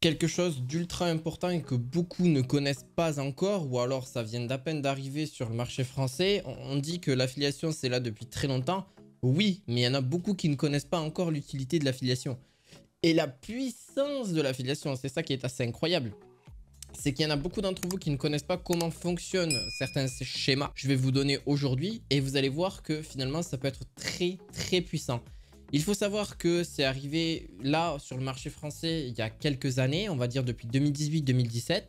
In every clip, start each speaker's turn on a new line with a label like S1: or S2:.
S1: Quelque chose d'ultra important et que beaucoup ne connaissent pas encore, ou alors ça vient d'à peine d'arriver sur le marché français. On dit que l'affiliation c'est là depuis très longtemps. Oui, mais il y en a beaucoup qui ne connaissent pas encore l'utilité de l'affiliation. Et la puissance de l'affiliation, c'est ça qui est assez incroyable. C'est qu'il y en a beaucoup d'entre vous qui ne connaissent pas comment fonctionnent certains schémas. Je vais vous donner aujourd'hui et vous allez voir que finalement ça peut être très puissant. Il faut savoir que c'est arrivé là sur le marché français il y a quelques années, on va dire depuis 2018-2017.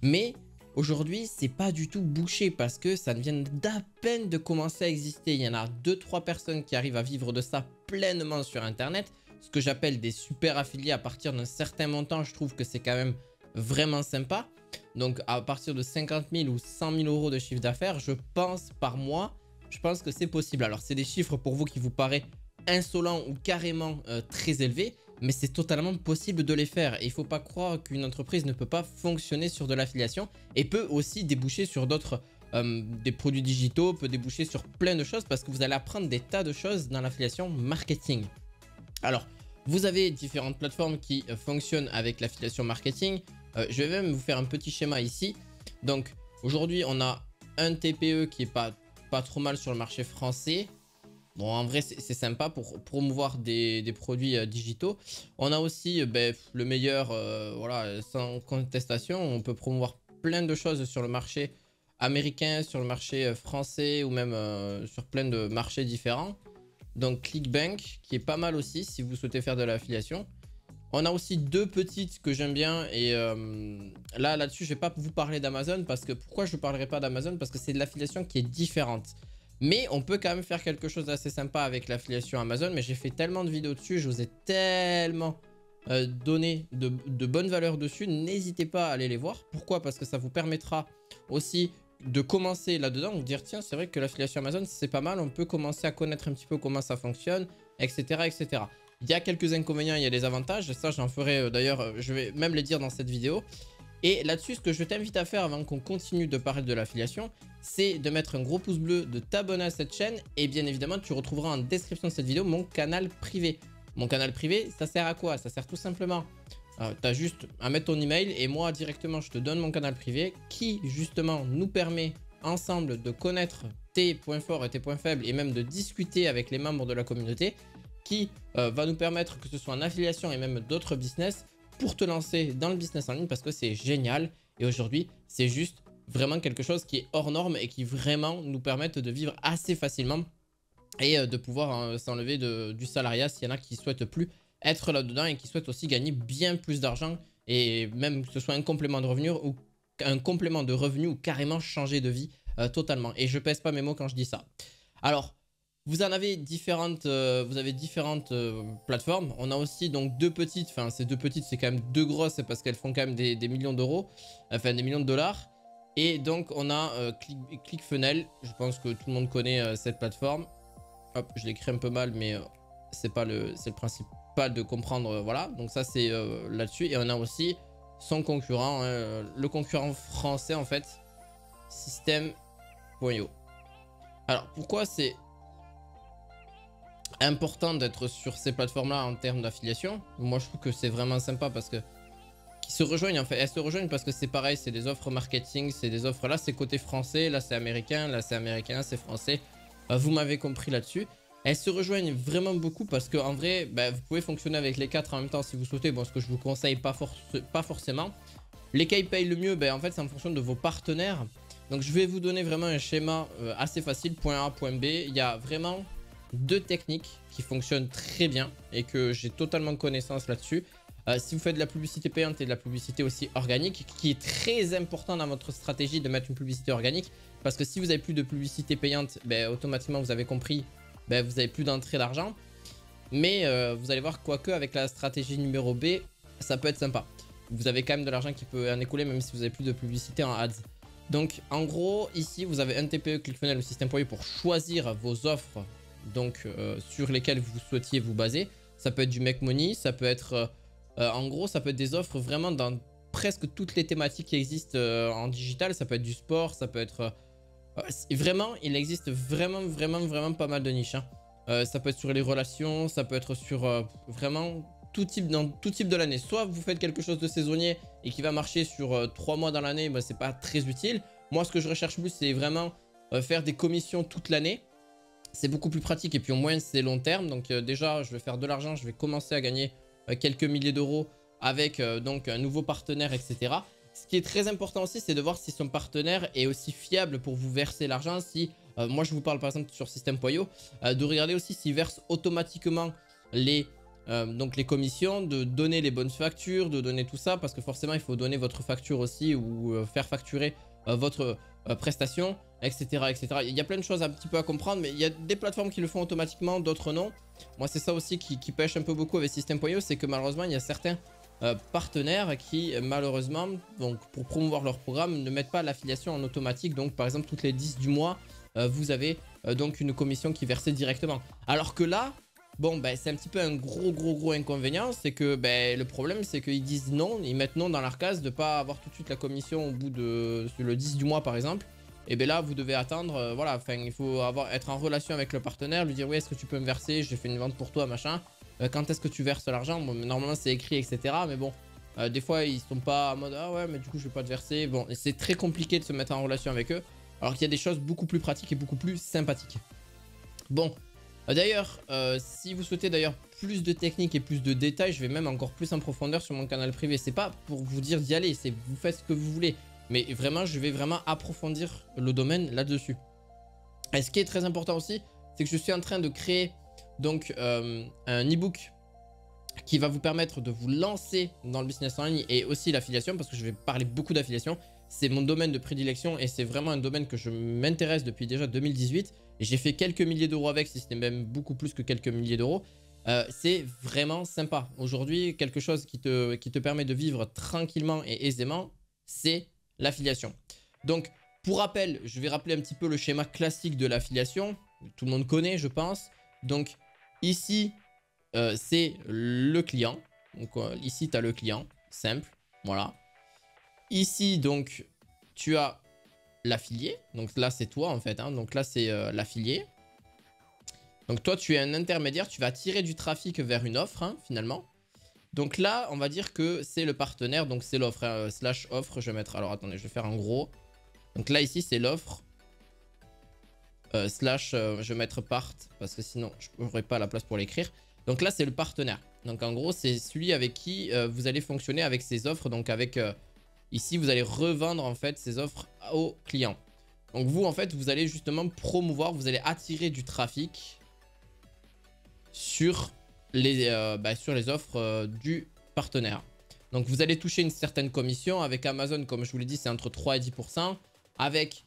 S1: Mais aujourd'hui, c'est pas du tout bouché parce que ça vient d'à peine de commencer à exister. Il y en a 2-3 personnes qui arrivent à vivre de ça pleinement sur Internet. Ce que j'appelle des super affiliés à partir d'un certain montant, je trouve que c'est quand même vraiment sympa. Donc à partir de 50 000 ou 100 000 euros de chiffre d'affaires, je pense par mois, je pense que c'est possible. Alors c'est des chiffres pour vous qui vous paraissent insolent ou carrément très élevé, mais c'est totalement possible de les faire. Et il ne faut pas croire qu'une entreprise ne peut pas fonctionner sur de l'affiliation et peut aussi déboucher sur d'autres des produits digitaux, peut déboucher sur plein de choses parce que vous allez apprendre des tas de choses dans l'affiliation marketing. Alors, vous avez différentes plateformes qui fonctionnent avec l'affiliation marketing. Je vais même vous faire un petit schéma ici. Donc, aujourd'hui, on a un TPE qui est pas trop mal sur le marché français. Bon, en vrai, c'est sympa pour promouvoir des produits digitaux. On a aussi le meilleur, voilà, sans contestation. On peut promouvoir plein de choses sur le marché américain, sur le marché français ou même sur plein de marchés différents. Donc, ClickBank, qui est pas mal aussi si vous souhaitez faire de l'affiliation. On a aussi deux petites que j'aime bien et là-dessus, je vais pas vous parler d'Amazon parce que pourquoi je ne parlerai pas d'Amazon? Parce que c'est de l'affiliation qui est différente. Mais on peut quand même faire quelque chose d'assez sympa avec l'affiliation Amazon. Mais j'ai fait tellement de vidéos dessus, je vous ai tellement donné de bonnes valeurs dessus. N'hésitez pas à aller les voir. Pourquoi? Parce que ça vous permettra aussi de commencer là-dedans. Vous dire tiens, c'est vrai que l'affiliation Amazon, c'est pas mal. On peut commencer à connaître un petit peu comment ça fonctionne, etc. etc. Il y a quelques inconvénients, il y a des avantages. Ça, j'en ferai d'ailleurs, je vais même les dire dans cette vidéo. Et là-dessus, ce que je t'invite à faire avant qu'on continue de parler de l'affiliation, c'est de mettre un gros pouce bleu, de t'abonner à cette chaîne. Et bien évidemment, tu retrouveras en description de cette vidéo mon canal privé. Mon canal privé, ça sert à quoi? Ça sert tout simplement, tu as juste à mettre ton email et moi directement, je te donne mon canal privé qui justement nous permet ensemble de connaître tes points forts et tes points faibles et même de discuter avec les membres de la communauté qui va nous permettre que ce soit en affiliation et même d'autres business pour te lancer dans le business en ligne parce que c'est génial. Et aujourd'hui, c'est juste vraiment quelque chose qui est hors norme et qui vraiment nous permettent de vivre assez facilement et de pouvoir s'enlever du salariat s'il y en a qui souhaitent plus être là-dedans et qui souhaitent aussi gagner bien plus d'argent et même que ce soit un complément de revenu ou carrément changer de vie totalement. Et je pèse pas mes mots quand je dis ça. Alors, vous en avez différentes, plateformes. On a aussi donc deux petites, enfin ces deux petites c'est quand même deux grosses parce qu'elles font quand même des millions d'euros, enfin des millions de dollars. Et donc on a ClickFunnels, je pense que tout le monde connaît cette plateforme. Hop, je l'écris un peu mal mais c'est le principal de comprendre, voilà. Donc ça c'est là-dessus. Et on a aussi son concurrent, le concurrent français en fait, System.io. Alors pourquoi c'est important d'être sur ces plateformes là en termes d'affiliation? Moi je trouve que c'est vraiment sympa parce que qui se rejoignent en fait, elles se rejoignent parce que c'est pareil, c'est des offres marketing, c'est des offres, là c'est côté français, là c'est américain, c'est français, vous m'avez compris là-dessus. Elles se rejoignent vraiment beaucoup parce que en vrai vous pouvez fonctionner avec les quatre en même temps si vous souhaitez. Bon, ce que je vous conseille pas forcément. Lesquels payent le mieux, en fait c'est en fonction de vos partenaires. Donc je vais vous donner vraiment un schéma assez facile, point A, point B. Il y a vraiment deux techniques qui fonctionnent très bien et que j'ai totalement connaissance là-dessus. Si vous faites de la publicité payante et de la publicité aussi organique, qui est très important dans votre stratégie de mettre une publicité organique, parce que si vous n'avez plus de publicité payante, automatiquement vous avez compris, vous n'avez plus d'entrée d'argent. Mais vous allez voir, quoique avec la stratégie numéro B, ça peut être sympa. Vous avez quand même de l'argent qui peut en écouler même si vous n'avez plus de publicité en ads. Donc en gros ici vous avez un TPE, ClickFunnels ou System.io pour choisir vos offres donc sur lesquelles vous souhaitiez vous baser. Ça peut être du make money, ça peut être en gros ça peut être des offres vraiment dans presque toutes les thématiques qui existent en digital. Ça peut être du sport, ça peut être vraiment, il existe vraiment pas mal de niches hein. Ça peut être sur les relations, ça peut être sur vraiment dans tout type de l'année. Soit vous faites quelque chose de saisonnier et qui va marcher sur 3 mois dans l'année, bah, c'est pas très utile. Moi, ce que je recherche plus, c'est vraiment faire des commissions toute l'année. C'est beaucoup plus pratique et puis au moins c'est long terme. Donc déjà, je vais faire de l'argent, je vais commencer à gagner quelques milliers d'euros avec donc un nouveau partenaire, etc. Ce qui est très important aussi, c'est de voir si son partenaire est aussi fiable pour vous verser l'argent. Si moi, je vous parle par exemple sur System.io, de regarder aussi s'il verse automatiquement donc les commissions, de donner les bonnes factures, de donner tout ça, parce que forcément, il faut donner votre facture aussi ou faire facturer votre prestation, etc., etc. Il y a plein de choses un petit peu à comprendre, mais il y a des plateformes qui le font automatiquement, d'autres non. Moi, c'est ça aussi qui pêche un peu beaucoup avec System.io, c'est que malheureusement, il y a certains partenaires qui, malheureusement, donc pour promouvoir leur programme, ne mettent pas l'affiliation en automatique. Donc, par exemple, toutes les 10 du mois, vous avez donc une commission qui est versée directement. Alors que là, bon, ben, c'est un petit peu un gros inconvénient. C'est que le problème, c'est qu'ils disent non, ils mettent non dans leur case de ne pas avoir tout de suite la commission au bout de le 10 du mois, par exemple. Et bien là, vous devez attendre, voilà, enfin, il faut être en relation avec le partenaire, lui dire, oui, est-ce que tu peux me verser, j'ai fait une vente pour toi, machin. Quand est-ce que tu verses l'argent? Bon, normalement, c'est écrit, etc. Mais bon, des fois, ils sont pas en mode, ah ouais, mais du coup, je vais pas te verser. Bon, c'est très compliqué de se mettre en relation avec eux, alors qu'il y a des choses beaucoup plus pratiques et beaucoup plus sympathiques. Bon, d'ailleurs, si vous souhaitez d'ailleurs plus de techniques et plus de détails, je vais même encore plus en profondeur sur mon canal privé. C'est pas pour vous dire d'y aller, c'est vous faites ce que vous voulez. Mais vraiment, je vais vraiment approfondir le domaine là-dessus. Et ce qui est très important aussi, c'est que je suis en train de créer donc un e-book qui va vous permettre de vous lancer dans le business en ligne et aussi l'affiliation, parce que je vais parler beaucoup d'affiliation. C'est mon domaine de prédilection et c'est vraiment un domaine que je m'intéresse depuis déjà 2018. Et j'ai fait quelques milliers d'euros avec, si ce n'est même beaucoup plus que quelques milliers d'euros. C'est vraiment sympa. Aujourd'hui, quelque chose qui te permet de vivre tranquillement et aisément, c'est l'affiliation. Donc, pour rappel, je vais rappeler un petit peu le schéma classique de l'affiliation. Tout le monde connaît, je pense. Donc, ici, c'est le client. Donc, ici, tu as le client. Simple. Voilà. Ici, donc, tu as l'affilié. Donc là, c'est toi, en fait. Hein. Donc là, c'est l'affilié. Donc toi, tu es un intermédiaire. Tu vas tirer du trafic vers une offre, hein, finalement. Donc là, on va dire que c'est le partenaire. Donc c'est l'offre, hein, slash offre. Je vais mettre... Alors, attendez, je vais faire en gros. Donc là, ici, c'est l'offre. Slash, je vais mettre part. Parce que sinon, je n'aurai pas la place pour l'écrire. Donc là, c'est le partenaire. Donc en gros, c'est celui avec qui vous allez fonctionner avec ces offres. Donc avec... ici, vous allez revendre en fait ces offres aux clients. Donc vous, en fait, vous allez justement promouvoir, vous allez attirer du trafic sur les offres du partenaire. Donc vous allez toucher une certaine commission. Avec Amazon, comme je vous l'ai dit, c'est entre 3 et 10%. Avec,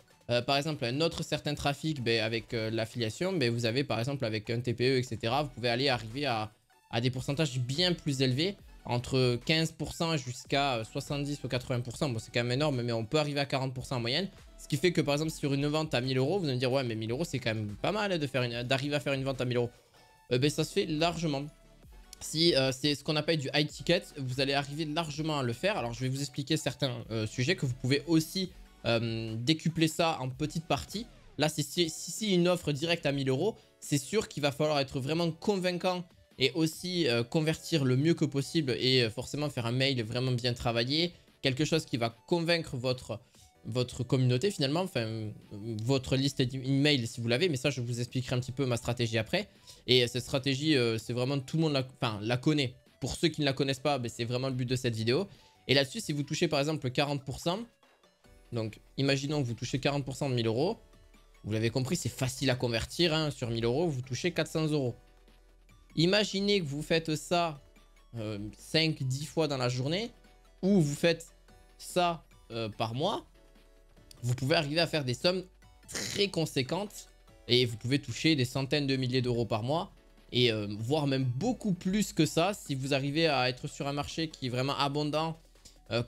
S1: par exemple, un autre certain trafic, avec l'affiliation, vous avez, par exemple, avec un TPE, etc., vous pouvez arriver à des pourcentages bien plus élevés. Entre 15% jusqu'à 70 ou 80%. Bon, c'est quand même énorme, mais on peut arriver à 40% en moyenne. Ce qui fait que, par exemple, sur une vente à 1000 euros, vous allez me dire, ouais, mais 1000 euros, c'est quand même pas mal d'arriver à faire une vente à 1000 euros. Ça se fait largement. Si c'est ce qu'on appelle du high ticket, vous allez arriver largement à le faire. Alors, je vais vous expliquer certains sujets que vous pouvez aussi décupler ça en petites parties. Là, si une offre directe à 1000 euros, c'est sûr qu'il va falloir être vraiment convaincant et aussi convertir le mieux que possible et forcément faire un mail vraiment bien travaillé. Quelque chose qui va convaincre votre communauté finalement, enfin votre liste email si vous l'avez, mais ça je vous expliquerai un petit peu ma stratégie après. Et cette stratégie, c'est vraiment tout le monde la connaît. Pour ceux qui ne la connaissent pas, c'est vraiment le but de cette vidéo. Et là-dessus, si vous touchez par exemple 40%, donc imaginons que vous touchez 40% de 1000 euros, vous l'avez compris, c'est facile à convertir, hein, sur 1000 euros, vous touchez 400 euros. Imaginez que vous faites ça 5-10 fois dans la journée, ou vous faites ça par mois, vous pouvez arriver à faire des sommes très conséquentes et vous pouvez toucher des centaines de milliers d'euros par mois et voire même beaucoup plus que ça si vous arrivez à être sur un marché qui est vraiment abondant,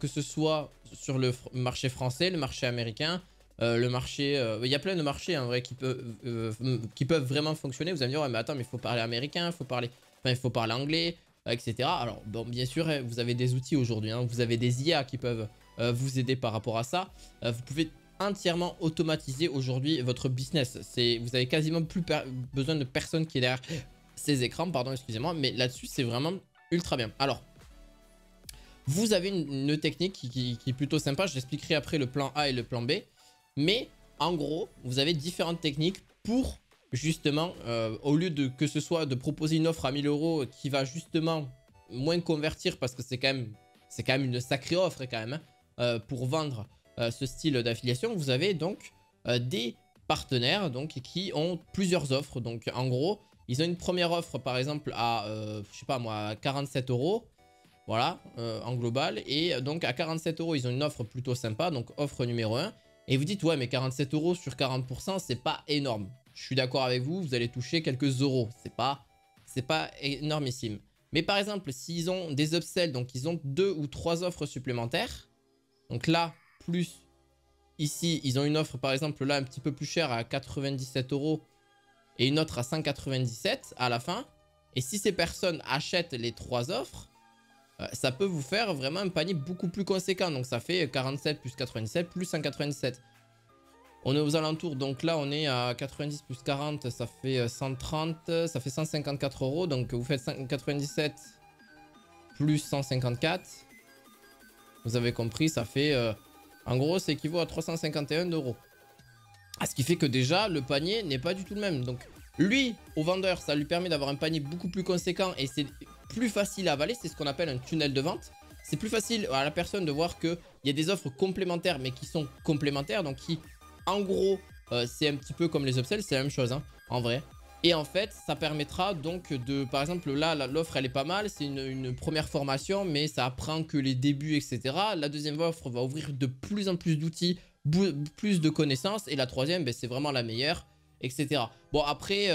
S1: que ce soit sur le marché français, le marché américain, le marché... il y a plein de marchés en vrai qui peuvent vraiment fonctionner. Vous allez me dire, ouais, mais attends, mais il faut parler américain, il faut parler anglais, etc. Alors, bon, bien sûr, vous avez des outils aujourd'hui, hein, vous avez des IA qui peuvent vous aider par rapport à ça. Vous pouvez entièrement automatiser aujourd'hui votre business. Vous avez quasiment plus besoin de personne qui est derrière ces écrans, pardon, excusez-moi, mais là-dessus, c'est vraiment ultra bien. Alors, vous avez une technique qui est plutôt sympa. Je l'expliquerai après le plan A et le plan B. Mais en gros, vous avez différentes techniques pour justement, au lieu de que ce soit de proposer une offre à 1000 € qui va justement moins convertir parce que c'est quand même une sacrée offre quand même pour vendre ce style d'affiliation. Vous avez donc des partenaires donc, qui ont plusieurs offres. Donc en gros, ils ont une première offre par exemple à, je sais pas moi, 47 €. Voilà, en global. Et donc à 47 €, ils ont une offre plutôt sympa. Donc offre numéro 1. Et vous dites, ouais, mais 47 € sur 40%, c'est pas énorme. Je suis d'accord avec vous, vous allez toucher quelques euros. C'est pas énormissime. Mais par exemple, s'ils ont des upsells, donc ils ont 2 ou 3 offres supplémentaires. Donc là, plus ici, ils ont une offre par exemple là un petit peu plus chère à 97 € et une autre à 197 à la fin. Et si ces personnes achètent les 3 offres, ça peut vous faire vraiment un panier beaucoup plus conséquent. Donc ça fait 47 plus 97 plus 197. On est aux alentours, donc là on est à 90 plus 40, ça fait 130, ça fait 154 €. Donc vous faites 97 plus 154. Vous avez compris, ça fait... en gros, ça équivaut à 351 €. Ah, ce qui fait que déjà, le panier n'est pas du tout le même. Donc lui, au vendeur, ça lui permet d'avoir un panier beaucoup plus conséquent et c'est plus facile à avaler. C'est ce qu'on appelle un tunnel de vente. C'est plus facile à la personne de voir qu'il y a des offres complémentaires, mais qui sont complémentaires. Donc qui, en gros, c'est un petit peu comme les upsells, c'est la même chose, hein, en vrai. Et en fait, ça permettra donc de... Par exemple, là, l'offre, elle est pas mal. C'est une première formation, mais ça apprend que les débuts, etc. La deuxième offre va ouvrir de plus en plus d'outils, plus de connaissances. Et la troisième, ben, c'est vraiment la meilleure, etc. Bon, après,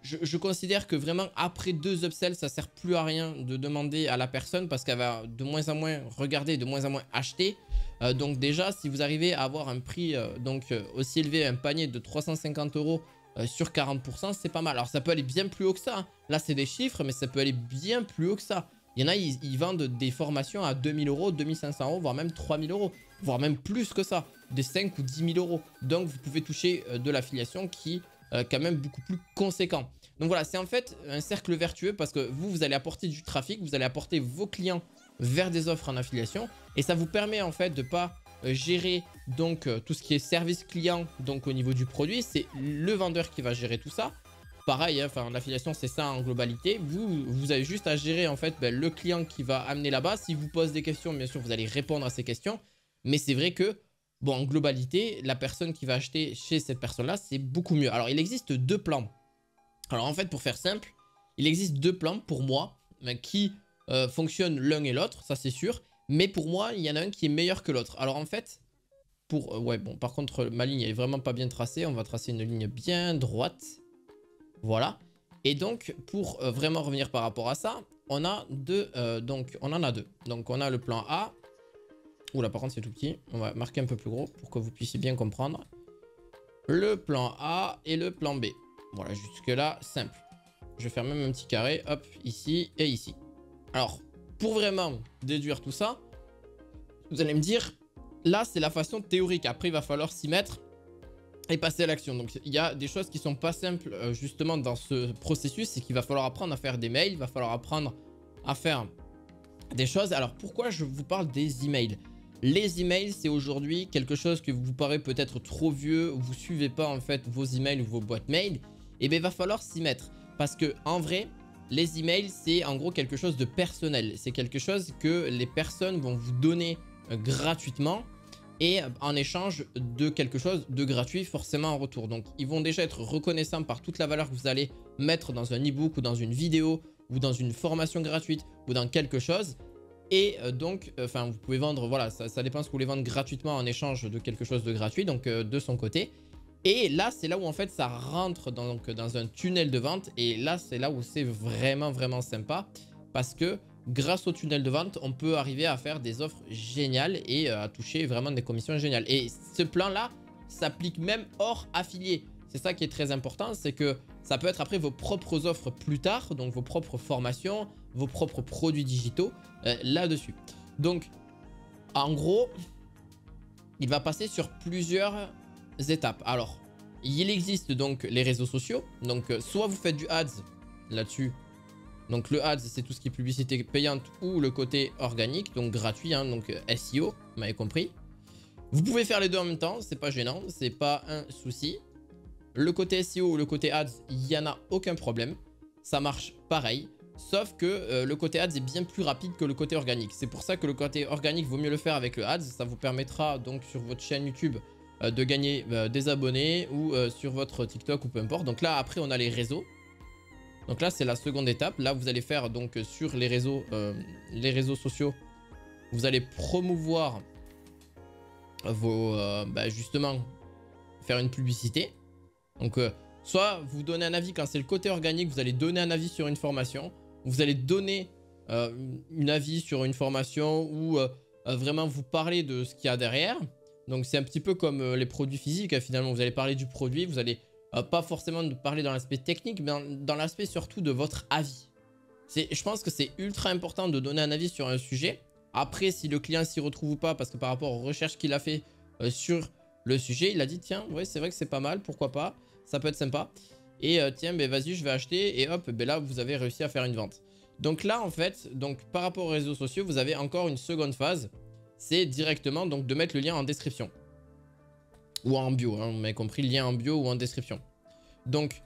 S1: je considère que vraiment, après 2 upsells, ça sert plus à rien de demander à la personne parce qu'elle va de moins en moins regarder, de moins en moins acheter. Donc déjà, si vous arrivez à avoir un prix aussi élevé, un panier de 350 € sur 40%, c'est pas mal. Alors ça peut aller bien plus haut que ça, hein. Là c'est des chiffres, mais ça peut aller bien plus haut que ça. Il y en a, ils vendent des formations à 2000 €, 2500 €, voire même 3000 €, voire même plus que ça, des 5 ou 10 000 €. Donc vous pouvez toucher de l'affiliation qui est quand même beaucoup plus conséquent. Donc voilà, c'est en fait un cercle vertueux parce que vous allez apporter du trafic, vous allez apporter vos clients vers des offres en affiliation et ça vous permet en fait de pas gérer donc tout ce qui est service client donc au niveau du produit. C'est le vendeur qui va gérer tout ça. Pareil, hein, enfin l'affiliation c'est ça en globalité. Vous avez juste à gérer en fait le client qui va amener là-bas. S'il vous pose des questions, bien sûr vous allez répondre à ces questions. Mais c'est vrai que bon, en globalité, la personne qui va acheter chez cette personne-là, c'est beaucoup mieux. Alors il existe 2 plans. Alors en fait, pour faire simple, il existe 2 plans pour moi qui fonctionnent l'un et l'autre, ça c'est sûr. Mais pour moi, il y en a un qui est meilleur que l'autre. Alors en fait, pour... ouais, bon, par contre, ma ligne est vraiment pas bien tracée. On va tracer une ligne bien droite. Voilà. Et donc, pour vraiment revenir par rapport à ça, on a donc, on en a 2. Donc, on a le plan A. Oula, par contre, c'est tout petit. On va marquer un peu plus gros pour que vous puissiez bien comprendre. Le plan A et le plan B. Voilà, jusque-là, simple. Je vais faire même un petit carré, hop, ici et ici. Alors, pour vraiment déduire tout ça, vous allez me dire, là, c'est la façon théorique. Après, il va falloir s'y mettre et passer à l'action. Donc, il y a des choses qui sont pas simples, justement, dans ce processus. C'est qu'il va falloir apprendre à faire des mails, il va falloir apprendre à faire des choses. Alors, pourquoi je vous parle des emails ? Les emails, c'est aujourd'hui quelque chose que vous paraît peut-être trop vieux, vous suivez pas, en fait, vos emails ou vos boîtes mail. Et bien, il va falloir s'y mettre. Parce que, en vrai, les emails, c'est en gros quelque chose de personnel. C'est quelque chose que les personnes vont vous donner gratuitement et en échange de quelque chose de gratuit forcément en retour. Donc, ils vont déjà être reconnaissants par toute la valeur que vous allez mettre dans un e-book ou dans une vidéo ou dans une formation gratuite ou dans quelque chose. Et donc, vous pouvez vendre, voilà, ça dépend ce que vous voulez vendre gratuitement en échange de quelque chose de gratuit, donc de son côté. Et là, c'est là où en fait ça rentre dans un tunnel de vente. Et là, c'est là où c'est vraiment, vraiment sympa. Parce que grâce au tunnel de vente, on peut arriver à faire des offres géniales et à toucher vraiment des commissions géniales. Et ce plan-là s'applique même hors affilié. C'est ça qui est très important, c'est que ça peut être après vos propres offres plus tard, donc vos propres formations, vos propres produits digitaux là-dessus. Donc, en gros, il va passer sur plusieurs étapes. Alors, il existe donc les réseaux sociaux. Donc, soit vous faites du ads là-dessus. Donc le ads, c'est tout ce qui est publicité payante ou le côté organique, donc gratuit, hein, donc SEO, vous m'avez compris. Vous pouvez faire les deux en même temps, c'est pas gênant, c'est pas un souci. Le côté SEO ou le côté ads, il n'y en a aucun problème. Ça marche pareil, sauf que le côté ads est bien plus rapide que le côté organique. C'est pour ça que le côté organique, vaut mieux le faire avec le ads. Ça vous permettra donc sur votre chaîne YouTube de gagner des abonnés ou sur votre TikTok ou peu importe. Donc là, après, on a les réseaux. Donc là, c'est la seconde étape. Là, vous allez faire donc sur les réseaux sociaux, vous allez promouvoir vos, justement, faire une publicité. Donc, soit vous donnez un avis quand c'est le côté organique, vous allez donner un avis sur une formation. Vous allez donner un avis sur une formation ou vraiment vous parler de ce qu'il y a derrière. Donc, c'est un petit peu comme les produits physiques. Hein, finalement, vous allez parler du produit, vous allez pas forcément parler dans l'aspect technique, mais dans l'aspect surtout de votre avis. Je pense que c'est ultra important de donner un avis sur un sujet. Après, si le client s'y retrouve ou pas, parce que par rapport aux recherches qu'il a fait sur le sujet, il a dit tiens, ouais, c'est vrai que c'est pas mal, pourquoi pas, ça peut être sympa. Et tiens, ben vas-y, je vais acheter. Et hop, ben là, vous avez réussi à faire une vente. Donc là, en fait, donc, par rapport aux réseaux sociaux, vous avez encore une seconde phase. C'est directement donc, de mettre le lien en description. Ou en bio, hein, vous m'avez compris, lien en bio ou en description. Donc,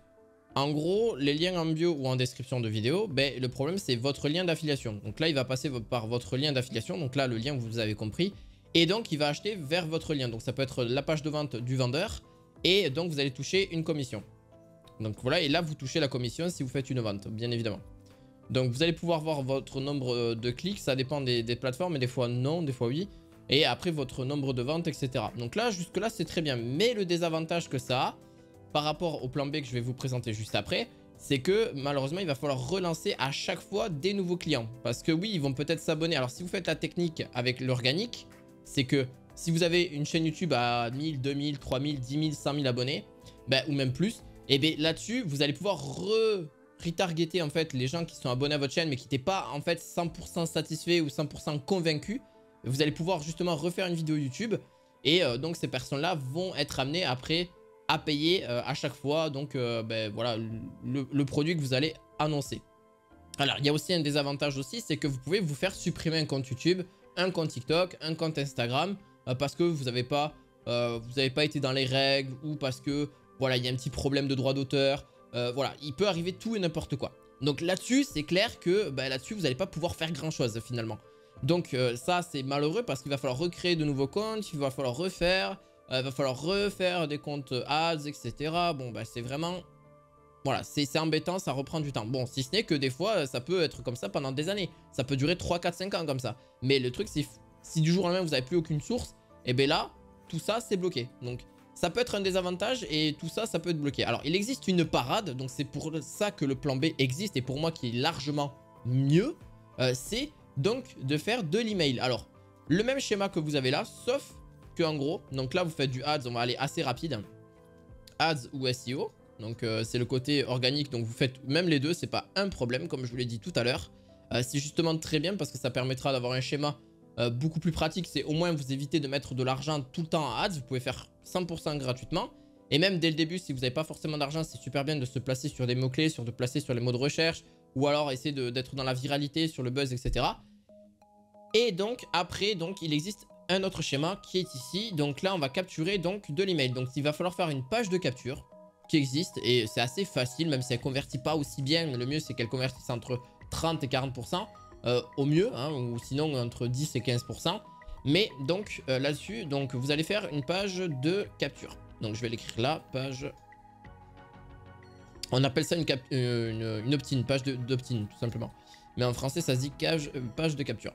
S1: en gros, les liens en bio ou en description de vidéo, ben, le problème, c'est votre lien d'affiliation. Donc là, il va passer par votre lien d'affiliation. Donc là, le lien, vous avez compris. Et donc, il va acheter vers votre lien. Donc, ça peut être la page de vente du vendeur. Et donc, vous allez toucher une commission. Donc voilà, et là, vous touchez la commission si vous faites une vente, bien évidemment. Donc, vous allez pouvoir voir votre nombre de clics. Ça dépend des plateformes, mais des fois non, des fois oui. Et après, votre nombre de ventes, etc. Donc là, jusque-là, c'est très bien. Mais le désavantage que ça a, par rapport au plan B que je vais vous présenter juste après, c'est que malheureusement, il va falloir relancer à chaque fois des nouveaux clients. Parce que oui, ils vont peut-être s'abonner. Alors, si vous faites la technique avec l'organique, c'est que si vous avez une chaîne YouTube à 1000, 2000, 3000, 10 000, 100 000 abonnés, ben, ou même plus, et bien là-dessus, vous allez pouvoir retargeter en fait les gens qui sont abonnés à votre chaîne mais qui n'étaient pas en fait 100% satisfaits ou 100% convaincus. Vous allez pouvoir justement refaire une vidéo YouTube et donc ces personnes-là vont être amenées après à payer à chaque fois donc ben, voilà, le produit que vous allez annoncer. Alors, il y a aussi un désavantage aussi, c'est que vous pouvez vous faire supprimer un compte YouTube, un compte TikTok, un compte Instagram parce que vous n'avez pas été dans les règles ou parce que voilà, il y a un petit problème de droit d'auteur. Voilà, il peut arriver tout et n'importe quoi. Donc là-dessus, c'est clair que là-dessus, vous n'allez pas pouvoir faire grand-chose finalement. Donc ça, c'est malheureux parce qu'il va falloir recréer de nouveaux comptes, il va falloir refaire, des comptes ads, etc. Bon, bah c'est vraiment... Voilà, c'est embêtant, ça reprend du temps. Bon, si ce n'est que des fois, ça peut être comme ça pendant des années. Ça peut durer 3, 4, 5 ans comme ça. Mais le truc, c'est si du jour au lendemain, vous n'avez plus aucune source, et bien là, tout ça, c'est bloqué. Donc, ça peut être un désavantage et tout ça, ça peut être bloqué. Alors, il existe une parade, donc c'est pour ça que le plan B existe et pour moi qui est largement mieux, c'est donc de faire de l'email. Alors, le même schéma que vous avez là, sauf que en gros, donc là, vous faites du ads, on va aller assez rapide. Ads ou SEO. Donc c'est le côté organique, donc vous faites même les deux, c'est pas un problème comme je vous l'ai dit tout à l'heure. C'est justement très bien parce que ça permettra d'avoir un schéma beaucoup plus pratique. C'est au moins vous évitez de mettre de l'argent tout le temps en ads, vous pouvez faire 100% gratuitement. Et même dès le début, si vous n'avez pas forcément d'argent, c'est super bien de se placer sur des mots-clés, de placer sur les mots de recherche, ou alors essayer d'être dans la viralité, sur le buzz, etc. Et donc après, donc, il existe un autre schéma qui est ici. Donc là, on va capturer donc de l'email. Donc il va falloir faire une page de capture qui existe et c'est assez facile, même si elle convertit pas aussi bien. Le mieux, c'est qu'elle convertisse entre 30 et 40% au mieux, hein, ou sinon entre 10 et 15%. Mais donc là-dessus, donc vous allez faire une page de capture. Donc je vais l'écrire là, page. On appelle ça une opt-in, page d'opt-in tout simplement. Mais en français, ça se dit page de capture.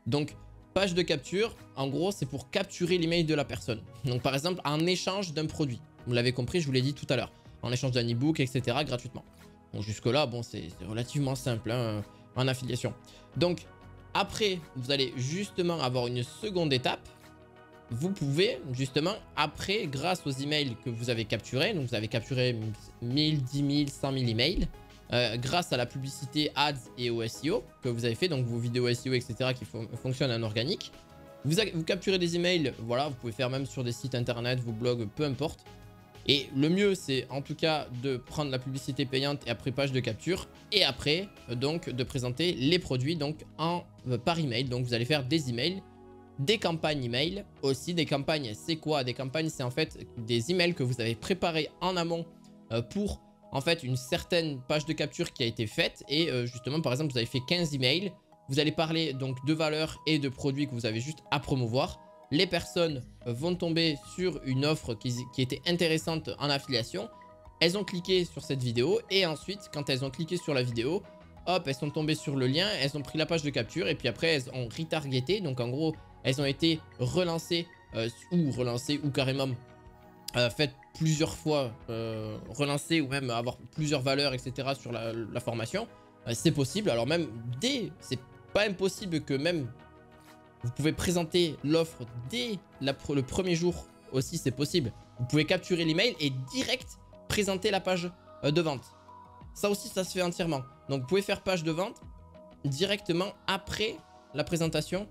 S1: Donc page de capture, en gros, c'est pour capturer l'email de la personne. Donc par exemple, en échange d'un produit. Vous l'avez compris, je vous l'ai dit tout à l'heure. En échange d'un e-book, etc. gratuitement. Bon, jusque-là, bon, c'est relativement simple hein, en affiliation. Donc, après, vous allez justement avoir une seconde étape. Vous pouvez, justement, après, grâce aux emails que vous avez capturés, donc vous avez capturé 1000, 10 000, 100 000 emails, grâce à la publicité ads et au SEO que vous avez fait, donc vos vidéos SEO, etc. qui fonctionnent en organique. Vous capturez des emails, voilà, vous pouvez faire même sur des sites internet, vos blogs, peu importe. Et le mieux, c'est en tout cas de prendre la publicité payante et après page de capture. Et après, donc, de présenter les produits donc par email. Donc, vous allez faire des emails, des campagnes email. Aussi, des campagnes, c'est quoi? Des campagnes, c'est en fait des emails que vous avez préparés en amont pour en fait une certaine page de capture qui a été faite. Et justement, par exemple, vous avez fait 15 emails. Vous allez parler donc de valeurs et de produits que vous avez juste à promouvoir. Les personnes vont tomber sur une offre qui était intéressante en affiliation. Elles ont cliqué sur cette vidéo et ensuite, quand elles ont cliqué sur la vidéo, hop, elles sont tombées sur le lien, elles ont pris la page de capture et puis après, elles ont retargeté. Donc, en gros, elles ont été relancées ou carrément faites plusieurs fois, relancées ou même avoir plusieurs valeurs, etc. sur la formation. C'est possible. Alors, même c'est pas impossible que même vous pouvez présenter l'offre dès le premier jour aussi, c'est possible. Vous pouvez capturer l'email et direct présenter la page de vente. Ça aussi, ça se fait entièrement. Donc, vous pouvez faire page de vente directement après la présentation.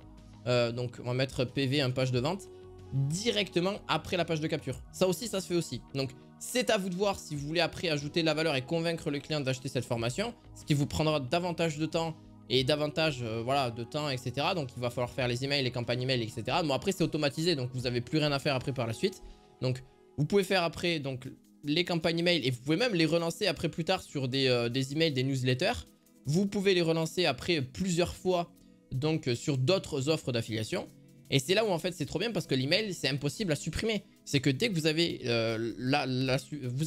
S1: Donc, on va mettre PV, un page de vente, directement après la page de capture. Ça aussi, ça se fait aussi. Donc, c'est à vous de voir si vous voulez après ajouter de la valeur et convaincre le client d'acheter cette formation, ce qui vous prendra davantage de temps et davantage voilà, de temps, etc. Donc, il va falloir faire les emails, les campagnes emails, etc. Bon, après, c'est automatisé, donc vous n'avez plus rien à faire après par la suite. Donc, vous pouvez faire après donc, les campagnes email et vous pouvez même les relancer après plus tard sur des emails, des newsletters. Vous pouvez les relancer après plusieurs fois donc sur d'autres offres d'affiliation. Et c'est là où en fait c'est trop bien parce que l'email c'est impossible à supprimer. C'est que dès que vous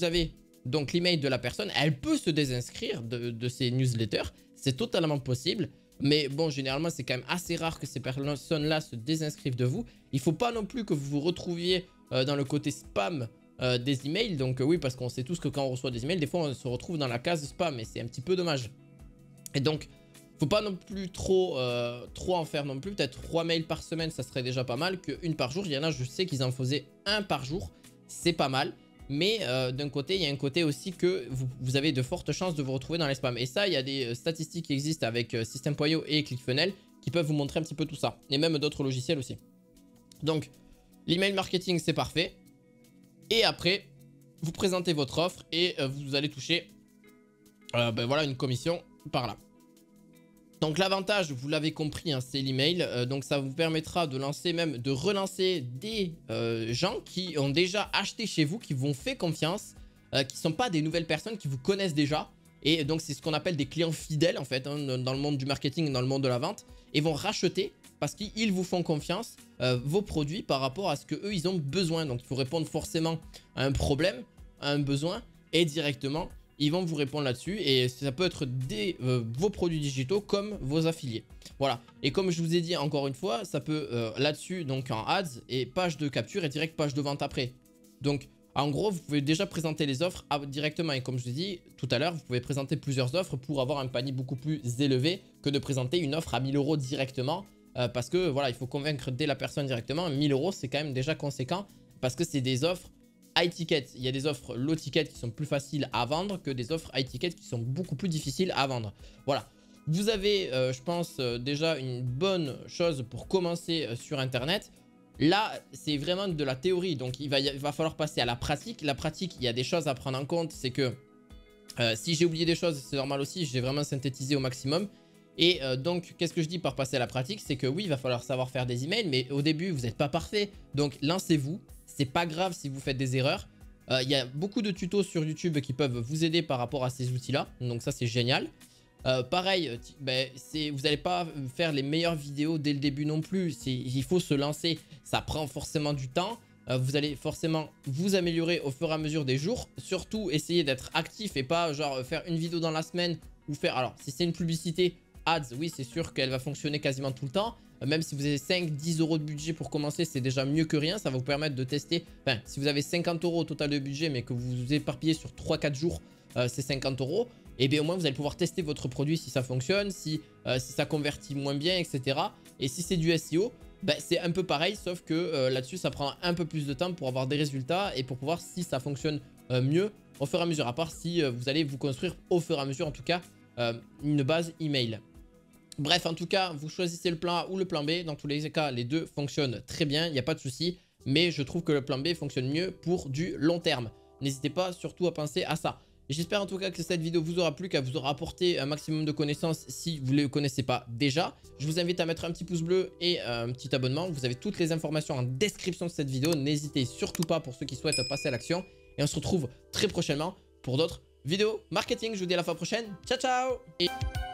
S1: avez donc l'email de la personne, elle peut se désinscrire de ces newsletters. C'est totalement possible. Mais bon, généralement, c'est quand même assez rare que ces personnes-là se désinscrivent de vous. Il ne faut pas non plus que vous vous retrouviez dans le côté spam des emails. Donc oui, parce qu'on sait tous que quand on reçoit des emails, des fois, on se retrouve dans la case spam et c'est un petit peu dommage. Et donc, faut pas non plus trop en faire non plus. Peut-être 3 mails par semaine, ça serait déjà pas mal. Qu'une par jour, il y en a, je sais qu'ils en faisaient un par jour. C'est pas mal. Mais d'un côté, il y a un côté aussi que vous avez de fortes chances de vous retrouver dans les spams. Et ça, il y a des statistiques qui existent avec System.io et ClickFunnels qui peuvent vous montrer un petit peu tout ça. Et même d'autres logiciels aussi. Donc, l'email marketing, c'est parfait. Et après, vous présentez votre offre et vous allez toucher voilà, une commission par là. Donc l'avantage, vous l'avez compris, hein, c'est l'email. Donc ça vous permettra de lancer même, de relancer des gens qui ont déjà acheté chez vous, qui vous ont fait confiance, qui ne sont pas des nouvelles personnes, qui vous connaissent déjà. Et donc c'est ce qu'on appelle des clients fidèles en fait, hein, dans le monde du marketing, dans le monde de la vente. Et vont racheter parce qu'ils vous font confiance vos produits par rapport à ce qu'eux ils ont besoin. Donc il faut répondre forcément à un problème, à un besoin et directement ils vont vous répondre là-dessus et ça peut être vos produits digitaux comme vos affiliés. Voilà. Et comme je vous ai dit encore une fois, ça peut là-dessus, donc en ads et page de capture et direct page de vente après. Donc, en gros, vous pouvez déjà présenter les offres directement. Et comme je vous ai dit tout à l'heure, vous pouvez présenter plusieurs offres pour avoir un panier beaucoup plus élevé que de présenter une offre à 1000 € directement. Parce que voilà, il faut convaincre dès la personne directement. 1000 €, c'est quand même déjà conséquent parce que c'est des offres high ticket. Il y a des offres low ticket qui sont plus faciles à vendre que des offres high ticket qui sont beaucoup plus difficiles à vendre. Voilà. Vous avez, je pense, déjà une bonne chose pour commencer sur Internet. Là, c'est vraiment de la théorie. Donc, il va falloir passer à la pratique. La pratique, il y a des choses à prendre en compte. C'est que si j'ai oublié des choses, c'est normal aussi. J'ai vraiment synthétisé au maximum. Et donc, qu'est-ce que je dis par passer à la pratique? C'est que oui, il va falloir savoir faire des emails. Mais au début, vous n'êtes pas parfait. Donc, lancez-vous. C'est pas grave si vous faites des erreurs. Il y a beaucoup de tutos sur YouTube qui peuvent vous aider par rapport à ces outils-là. Donc ça, c'est génial. Pareil, vous n'allez pas faire les meilleures vidéos dès le début non plus. Il faut se lancer. Ça prend forcément du temps. Vous allez forcément vous améliorer au fur et à mesure des jours. Surtout, essayez d'être actif et pas genre faire une vidéo dans la semaine ou faire... Alors, si c'est une publicité ads, oui, c'est sûr qu'elle va fonctionner quasiment tout le temps. Même si vous avez 5-10 € de budget pour commencer, c'est déjà mieux que rien. Ça va vous permettre de tester. Enfin, si vous avez 50 € au total de budget, mais que vous vous éparpillez sur 3-4 jours, c'est 50 €. Et bien au moins, vous allez pouvoir tester votre produit si ça fonctionne, si ça convertit moins bien, etc. Et si c'est du SEO, c'est un peu pareil, sauf que là-dessus, ça prend un peu plus de temps pour avoir des résultats et pour pouvoir si ça fonctionne mieux au fur et à mesure. À part si vous allez vous construire au fur et à mesure, en tout cas, une base email. Bref, en tout cas, vous choisissez le plan A ou le plan B. Dans tous les cas, les deux fonctionnent très bien, il n'y a pas de souci. Mais je trouve que le plan B fonctionne mieux pour du long terme. n'hésitez pas surtout à penser à ça. J'espère en tout cas que cette vidéo vous aura plu, qu'elle vous aura apporté un maximum de connaissances si vous ne les connaissez pas déjà. Je vous invite à mettre un petit pouce bleu et un petit abonnement. Vous avez toutes les informations en description de cette vidéo. N'hésitez surtout pas pour ceux qui souhaitent passer à l'action. Et on se retrouve très prochainement pour d'autres vidéos marketing. Je vous dis à la fois prochaine. Ciao, ciao!